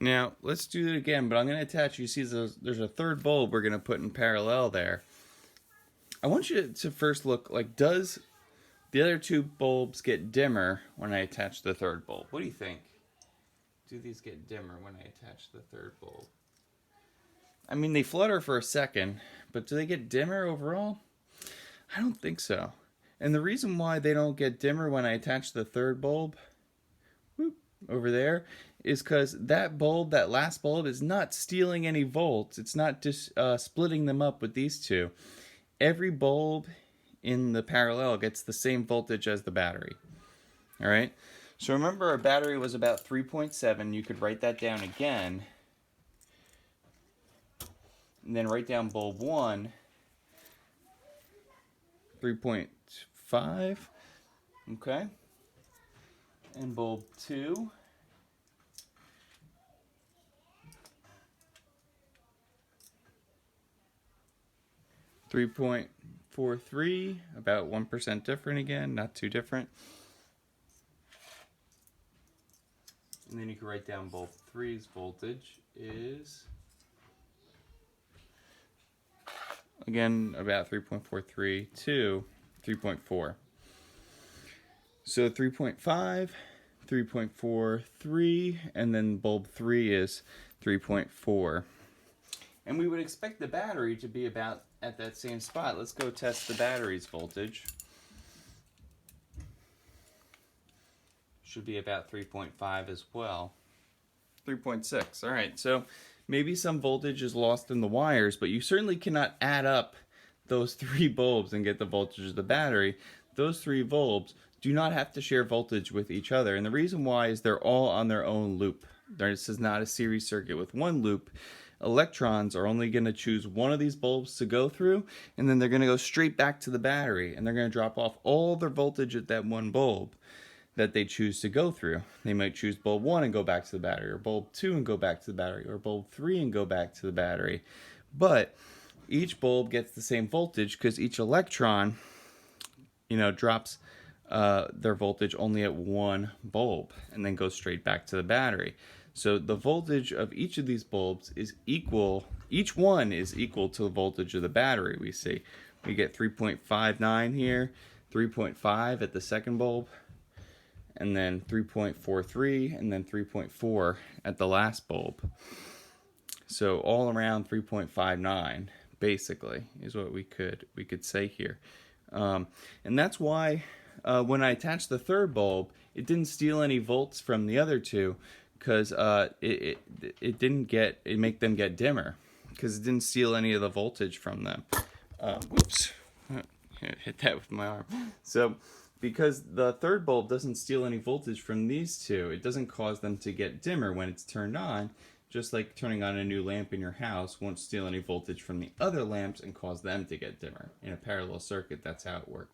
Now, let's do it again, but I'm going to attach, you see there's a third bulb we're going to put in parallel there. I want you to first look, like, does the other two bulbs get dimmer when I attach the third bulb? What do you think? Do these get dimmer when I attach the third bulb? I mean, they flutter for a second, but do they get dimmer overall? I don't think so. And the reason why they don't get dimmer when I attach the third bulb, whoop, over there, is because that bulb, that last bulb, is not stealing any volts. It's not just splitting them up with these two. Every bulb in the parallel gets the same voltage as the battery. All right? So remember, our battery was about 3.7. You could write that down again. And then write down bulb 1, 3.5. Okay? And bulb 2, 3.43, about 1% different again, not too different. And then you can write down bulb 3's voltage is, again, about 3.43 to 3.4. So 3.5, 3.43, and then bulb 3 is 3.4. And we would expect the battery to be about at that same spot. Let's go test the battery's voltage. Should be about 3.5 as well. 3.6. All right, so maybe some voltage is lost in the wires, but you certainly cannot add up those three bulbs and get the voltage of the battery. Those three bulbs do not have to share voltage with each other, and the reason why is they're all on their own loop. This is not a series circuit with one loop. Electrons are only going to choose one of these bulbs to go through, and then they're going to go straight back to the battery, and they're going to drop off all their voltage at that one bulb that they choose to go through. They might choose bulb 1 and go back to the battery, or bulb 2 and go back to the battery, or bulb 3 and go back to the battery. But each bulb gets the same voltage because each electron, drops their voltage only at one bulb and then goes straight back to the battery. So the voltage of each of these bulbs is equal, each one is equal to the voltage of the battery we see. We get 3.59 here, 3.5 at the second bulb, and then 3.43, and then 3.4 at the last bulb. So all around 3.59, basically, is what we could say here. And that's why when I attached the third bulb, it didn't steal any volts from the other two, because it didn't make them get dimmer, because it didn't steal any of the voltage from them. Whoops, hit that with my arm. So because the third bulb doesn't steal any voltage from these two, it doesn't cause them to get dimmer when it's turned on. Just like turning on a new lamp in your house won't steal any voltage from the other lamps and cause them to get dimmer. In a parallel circuit, that's how it works.